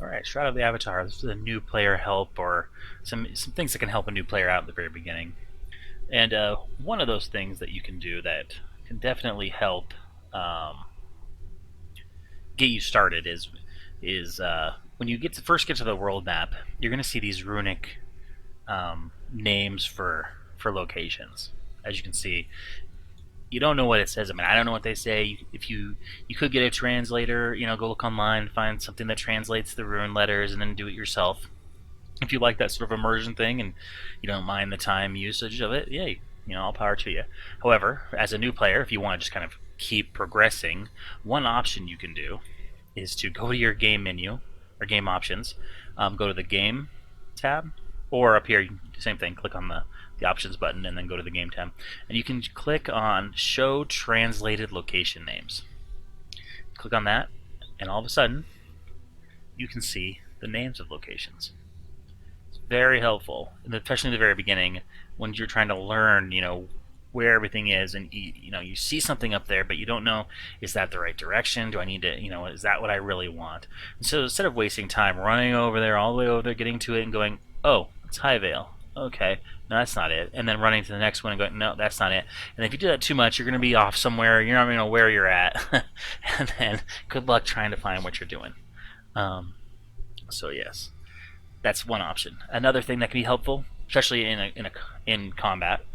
Alright, Shroud of the Avatar. This is a new player help, or some things that can help a new player out at the very beginning. And one of those things that you can do that can definitely help get you started is when you first get to the world map, you're going to see these runic names for locations. As you can see, you don't know what it says. I mean, I don't know what they say. If you could get a translator, go look online, find something that translates the rune letters, and then do it yourself. If you like that sort of immersion thing and you don't mind the time usage of it, yeah, all power to you. However, as a new player, if you want to just kind of keep progressing, one option you can do is to go to your game menu or game options, go to the game tab, or up here, same thing, click on the options button and then go to the game tab. And you can click on show translated location names. Click on that, and all of a sudden, you can see the names of locations. It's very helpful, especially in the very beginning when you're trying to learn, where everything is, and you see something up there, but you don't know, is that the right direction? Do I need to, is that what I really want? And so instead of wasting time running over there, all the way over there, getting to it, and going, oh, it's Highvale. Okay, no, that's not it. And then running to the next one and going, no, that's not it. And if you do that too much, you're going to be off somewhere. You're not going to know where you're at. And then good luck trying to find what you're doing. So yes, that's one option. Another thing that can be helpful, especially in combat,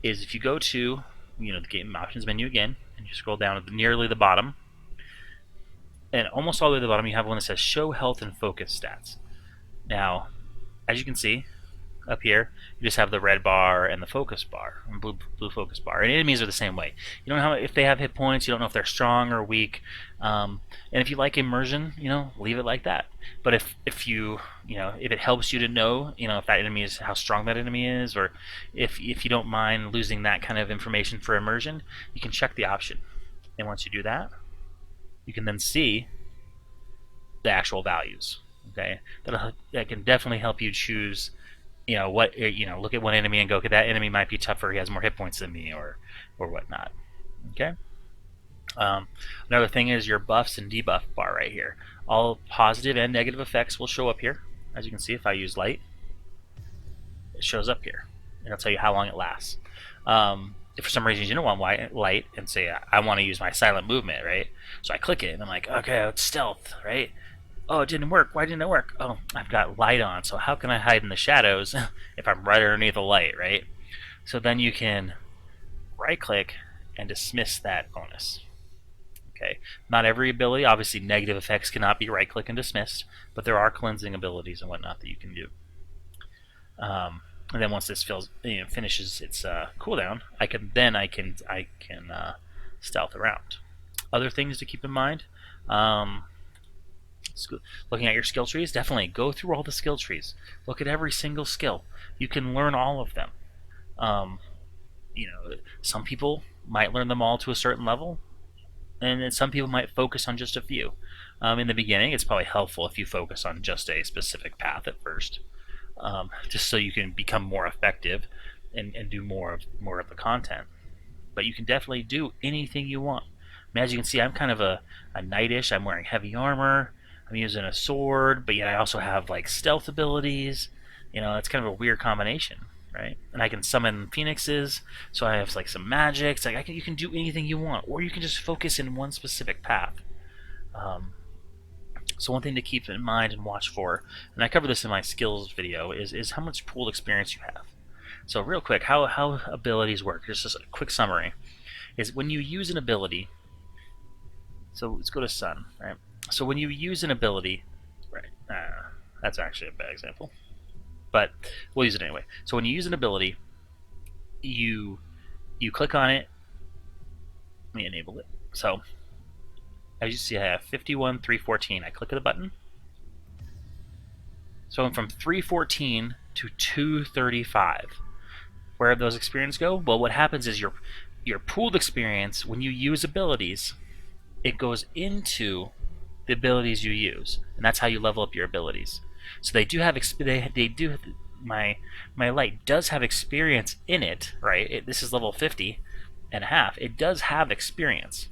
is if you go to the game options menu again, and you scroll down to nearly the bottom, and almost all the way to the bottom, you have one that says show health and focus stats. Now, as you can see up here, you just have the red bar and the focus bar, and blue focus bar. And enemies are the same way. You don't know if they have hit points. You don't know if they're strong or weak. And if you like immersion, leave it like that. But if it helps you to know, if that enemy is how strong that enemy is, or if you don't mind losing that kind of information for immersion, you can check the option. And once you do that, you can then see the actual values. Okay, that can definitely help you choose. Look at one enemy and go, okay, that enemy might be tougher. He has more hit points than me, or whatnot. Okay. Another thing is your buffs and debuff bar right here. All positive and negative effects will show up here. As you can see, if I use light, it shows up here. And it'll tell you how long it lasts. If for some reason you don't want light and say, I want to use my silent movement, right? So I click it and I'm like, okay, it's stealth, right? Oh, it didn't work. Why didn't it work? Oh, I've got light on, so how can I hide in the shadows if I'm right underneath the light, right? So then you can right-click and dismiss that bonus. Okay, not every ability, obviously negative effects cannot be right-click and dismissed, but there are cleansing abilities and whatnot that you can do. And then once this finishes its cooldown, I can stealth around. Other things to keep in mind. Looking at your skill trees, definitely go through all the skill trees. Look at every single skill. You can learn all of them. Some people might learn them all to a certain level, and then some people might focus on just a few. In the beginning, it's probably helpful if you focus on just a specific path at first, just so you can become more effective and do more of the content. But you can definitely do anything you want. I mean, as you can see, I'm kind of a knightish. I'm wearing heavy armor. I'm using a sword, but yet I also have like stealth abilities. It's kind of a weird combination, right? And I can summon phoenixes, so I have like some magics. Like you can do anything you want, or you can just focus in one specific path. So one thing to keep in mind and watch for, and I cover this in my skills video, is how much pooled experience you have. So real quick, how abilities work. Just a quick summary is when you use an ability. So let's go to Sun, right? So when you use an ability, right, that's actually a bad example, but we'll use it anyway. So when you use an ability, you click on it. Let me enable it. So as you see, I have 51, 314. I click the button. So I'm from 314 to 235. Where did those experience go? Well, what happens is your pooled experience, when you use abilities, it goes into the abilities you use, and that's how you level up your abilities. So they do have my light does have experience in it, right? This is level 50 and a half. It does have experience,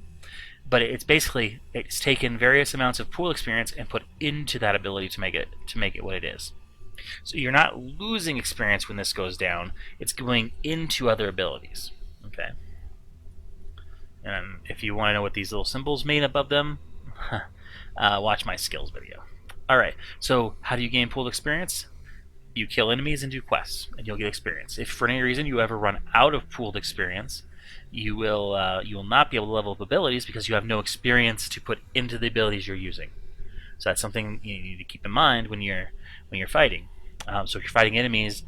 but it's basically it's taken various amounts of pool experience and put into that ability to make it what it is. So you're not losing experience when this goes down; it's going into other abilities. Okay. And if you want to know what these little symbols mean above them, watch my skills video. All right. So how do you gain pooled experience? You kill enemies and do quests, and you'll get experience. If for any reason you ever run out of pooled experience, you will not be able to level up abilities because you have no experience to put into the abilities you're using. So that's something you need to keep in mind when you're fighting. So if you're fighting enemies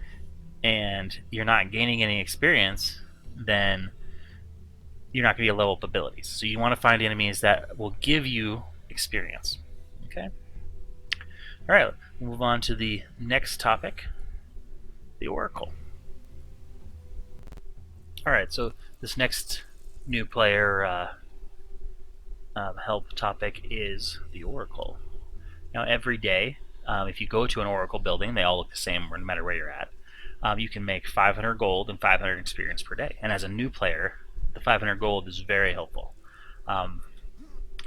and you're not gaining any experience, then you're not going to be able to level up abilities. So you want to find enemies that will give you experience. Okay. All right. We'll move on to the next topic, the Oracle. All right. So this next new player help topic is the Oracle. Now, every day, if you go to an Oracle building, they all look the same no matter where you're at. You can make 500 gold and 500 experience per day. And as a new player, the 500 gold is very helpful.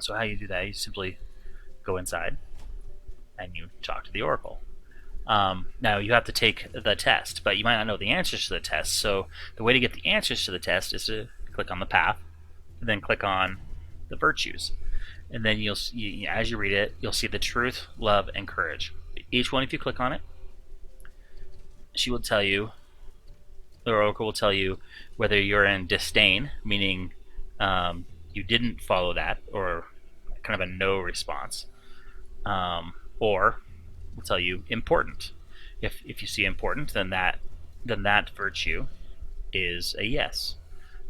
So how you do that, you simply go inside and you talk to the Oracle. Now, you have to take the test, but you might not know the answers to the test. So the way to get the answers to the test is to click on the path, and then click on the virtues. And then as you read it, you'll see the truth, love, and courage. Each one, if you click on it, she will tell you, the Oracle will tell you whether you're in disdain, meaning you didn't follow that, or kind of a no response, or will tell you important. If you see important, then that virtue is a yes.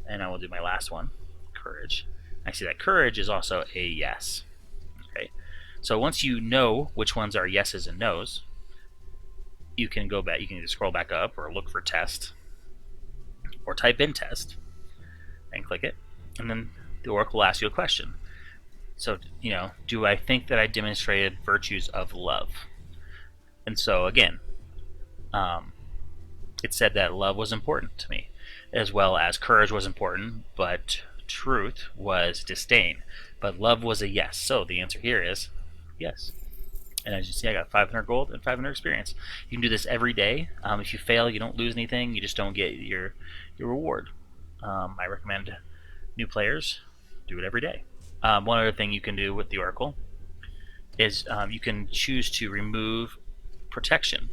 And I will do my last one, courage. I see that courage is also a yes. Okay. So once you know which ones are yeses and nos, you can go back. You can either scroll back up or look for test, or type in test and click it, and then the Oracle will ask you a question. So, do I think that I demonstrated virtues of love? And so again, it said that love was important to me, as well as courage was important, but truth was disdain. But love was a yes. So the answer here is yes. And as you see, I got 500 gold and 500 experience. You can do this every day. If you fail, you don't lose anything. You just don't get your reward. I recommend new players do it every day. One other thing you can do with the Oracle is you can choose to remove protection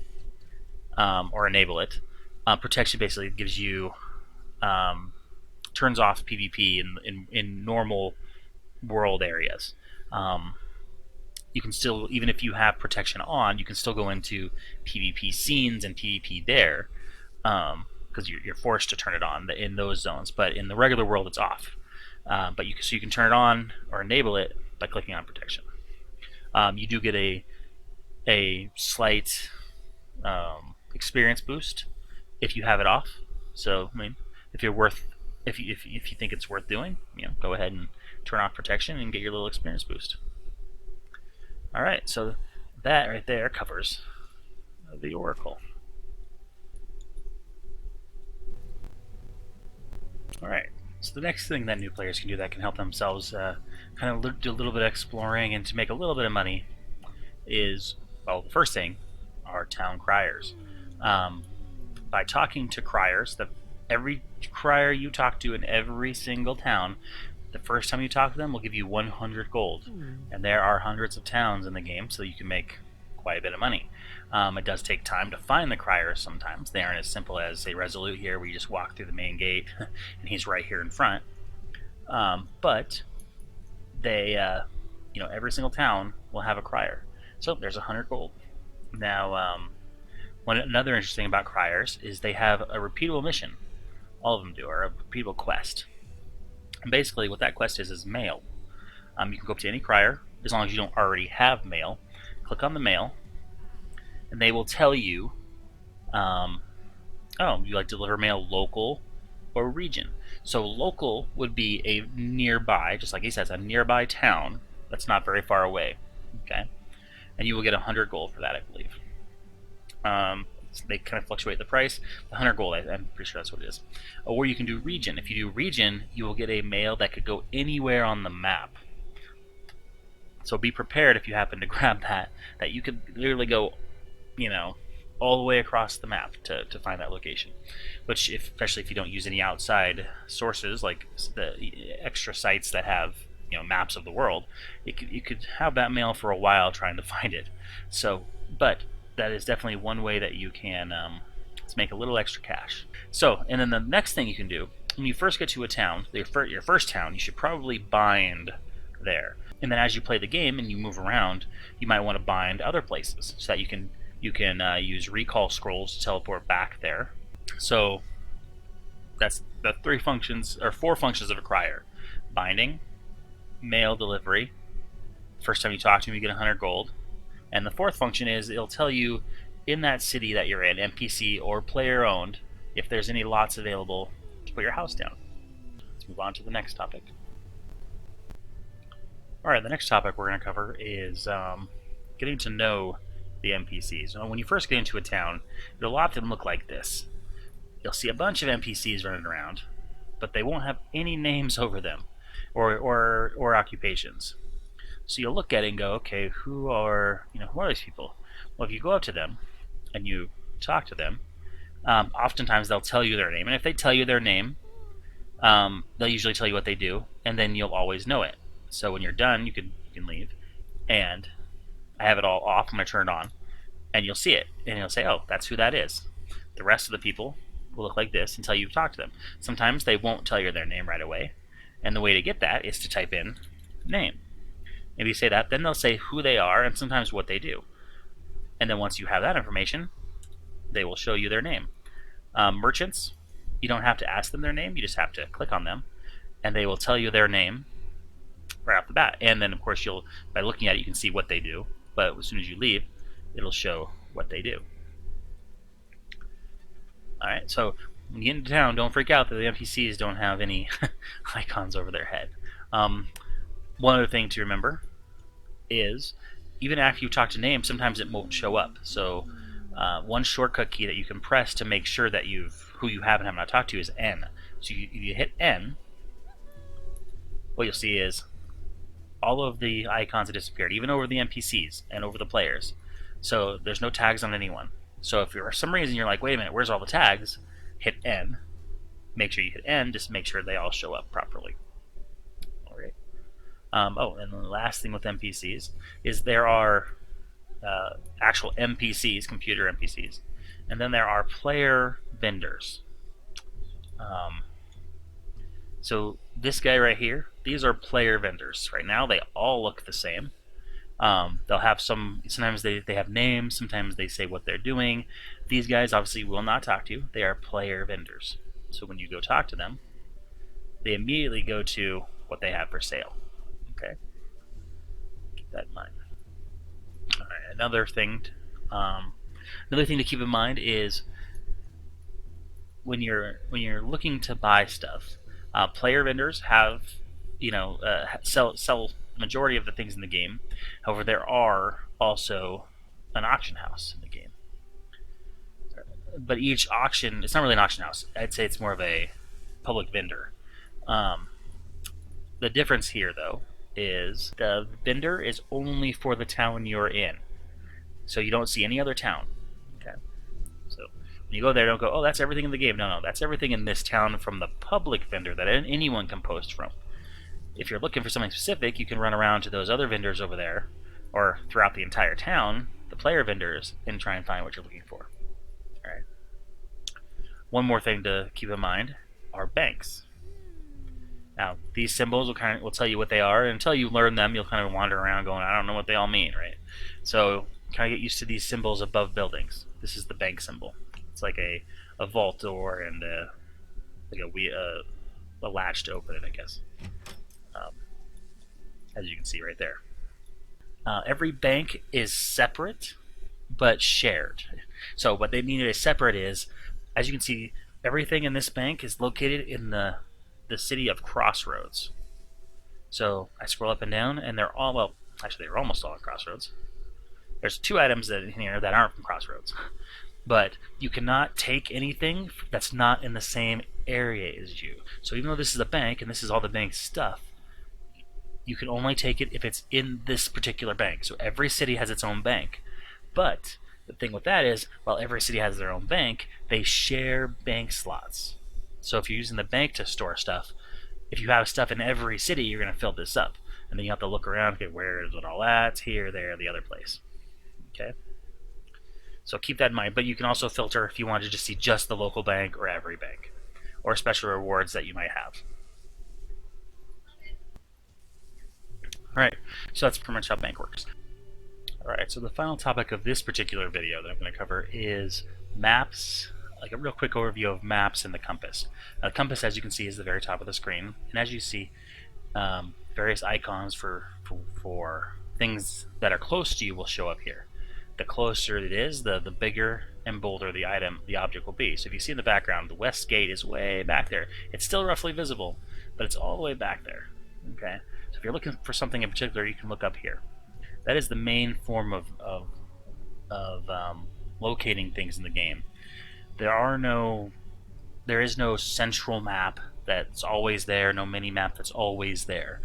or enable it. Protection basically gives you turns off PvP in normal world areas. You can still, even if you have protection on, you can still go into PvP scenes and PvP there, because you're forced to turn it on in those zones. But in the regular world, it's off. But you can turn it on or enable it by clicking on protection. You do get a slight experience boost if you have it off. So if you think it's worth doing, go ahead and turn off protection and get your little experience boost. All right, so that right there covers the Oracle. All right, so the next thing that new players can do that can help themselves kind of do a little bit of exploring and to make a little bit of money is, well, the first thing are town criers. By talking to criers, every crier you talk to in every single town, the first time you talk to them will give you 100 gold. And there are hundreds of towns in the game, so you can make quite a bit of money. It does take time to find the criers sometimes. They aren't as simple as, say, Resolute here, where you just walk through the main gate and he's right here in front. But they, every single town will have a crier. So there's 100 gold. Now, another interesting thing about criers is they have a repeatable mission. All of them do, or a repeatable quest. And basically what that quest is mail. You can go up to any crier, as long as you don't already have mail. Click on the mail, and they will tell you, you like to deliver mail local or region. So local would be a nearby, just like he says, a nearby town that's not very far away. Okay, and you will get 100 gold for that, I believe. Let's they kind of fluctuate the price. The 100 gold, I'm pretty sure that's what it is. Or you can do region. If you do region, you will get a mail that could go anywhere on the map. So be prepared if you happen to grab that you could literally go, all the way across the map to find that location. Which, especially if you don't use any outside sources like the extra sites that have maps of the world, you could have that mail for a while trying to find it. So, but that is definitely one way that you can make a little extra cash. So, and then the next thing you can do when you first get to a town, your first town, you should probably bind there. And then as you play the game and you move around, you might want to bind other places so that you can use recall scrolls to teleport back there. So that's the 4 functions of a crier: binding, mail delivery. First time you talk to him, you get 100 gold. And the 4th function is it'll tell you in that city that you're in, NPC or player owned, if there's any lots available to put your house down. Let's move on to the next topic. Alright, the next topic we're going to cover is getting to know the NPCs. When you first get into a town, it'll often look like this. You'll see a bunch of NPCs running around, but they won't have any names over them or occupations. So you'll look at it and go, okay, who are these people? Well, if you go up to them and you talk to them, oftentimes they'll tell you their name, and if they tell you their name, they'll usually tell you what they do, and then you'll always know it. So when you're done, you can leave, and I have it all off. I'm going to turn it on, and you'll see it, and you'll say, oh, that's who that is. The rest of the people will look like this until you talk to them. Sometimes they won't tell you their name right away, and the way to get that is to type in name. Maybe you say that, then they'll say who they are and sometimes what they do. And then once you have that information, they will show you their name. Merchants, you don't have to ask them their name, you just have to click on them, and they will tell you their name right off the bat. And then, of course, by looking at it, you can see what they do. But as soon as you leave, it'll show what they do. Alright, so when you get into town, don't freak out that the NPCs don't have any icons over their head. One other thing to remember is, even after you talk to names, sometimes it won't show up. So one shortcut key that you can press to make sure that who you have and have not talked to is N. So you hit N, what you'll see is all of the icons have disappeared, even over the NPCs and over the players. So there's no tags on anyone. So if for some reason you're like, wait a minute, where's all the tags? Hit N. Make sure you hit N, just make sure they all show up properly. Alright. And the last thing with NPCs is there are actual NPCs, computer NPCs, and then there are player vendors. So this guy right here, these are player vendors. Right now they all look the same. They'll have sometimes they have names, sometimes they say what they're doing. These guys obviously will not talk to you. They are player vendors. So when you go talk to them, they immediately go to what they have for sale. Okay? Keep that in mind. Alright, another thing to keep in mind is when you're looking to buy stuff, player vendors have sell the majority of the things in the game. However, there are also an auction house in the game. But each auction, it's not really an auction house. I'd say it's more of a public vendor. The difference here, though, is the vendor is only for the town you're in. So you don't see any other town. Okay. So when you go there, don't go, oh, that's everything in the game. No, that's everything in this town from the public vendor that anyone can post from. If you're looking for something specific, you can run around to those other vendors over there, or throughout the entire town, the player vendors, and try and find what you're looking for. Alright. One more thing to keep in mind are banks. Now, these symbols will tell you what they are, and until you learn them, you'll kind of wander around going, I don't know what they all mean, right? So, kind of get used to these symbols above buildings. This is the bank symbol. It's like a vault door and a latch to open it, I guess. As you can see right there. Every bank is separate, but shared. So what they mean by separate is, as you can see, everything in this bank is located in the city of Crossroads. So I scroll up and down, and they're all, well, actually they're almost all at Crossroads. There's 2 items in here that aren't from Crossroads. But you cannot take anything that's not in the same area as you. So even though this is a bank and this is all the bank's stuff, you can only take it if it's in this particular bank. So every city has its own bank. But the thing with that is, while every city has their own bank, they share bank slots. So if you're using the bank to store stuff, if you have stuff in every city, you're going to fill this up. And then you have to look around, okay, where is it all at? Here, there, the other place. Okay? So keep that in mind. But you can also filter if you want to just see just the local bank or every bank, or special rewards that you might have. Alright, so that's pretty much how bank works. Alright, so the final topic of this particular video that I'm going to cover is maps, like a real quick overview of maps and the compass. Now, the compass, as you can see, is the very top of the screen, and as you see, various icons for things that are close to you will show up here. The closer it is, the bigger and bolder the object will be. So if you see in the background, the west gate is way back there. It's still roughly visible, but it's all the way back there. Okay, so if you're looking for something in particular, you can look up here. That is the main form of locating things in the game. There is no central map that's always there, no mini map that's always there.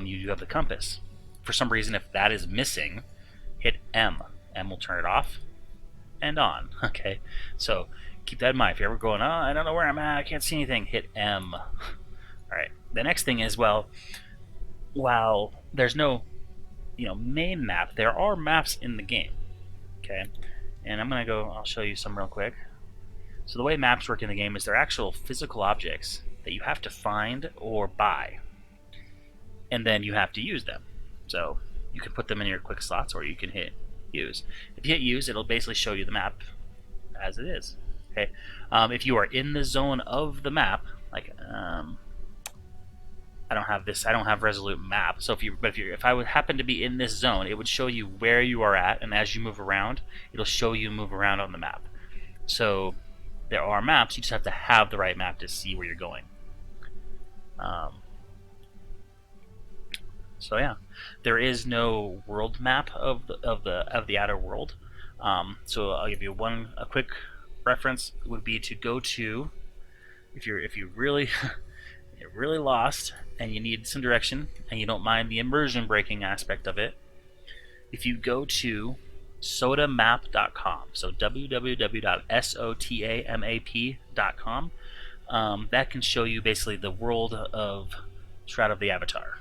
You do have the compass. For some reason, if that is missing, hit M. M will turn it off and on. Okay, so keep that in mind. If you're ever going, oh, I don't know where I'm at, I can't see anything, hit M. Alright, the next thing is, well, while there's no main map, there are maps in the game. Okay, and I'll show you some real quick. So the way maps work in the game is they're actual physical objects that you have to find or buy, and then you have to use them. So you can put them in your quick slots, or you can hit use. If you hit use, it'll basically show you the map as it is. Okay, if you are in the zone of the map, like I don't have Resolute Map. So if I would happen to be in this zone, it would show you where you are at, and as you move around, it'll show you move around on the map. So there are maps. You just have to have the right map to see where you're going. So yeah, there is no world map of the outer world. So I'll give you a quick reference would be to go to, if you really you're really lost and you need some direction and you don't mind the immersion breaking aspect of it, if you go to sotamap.com, so www.sotamap.com, that can show you basically the world of Shroud of the Avatar.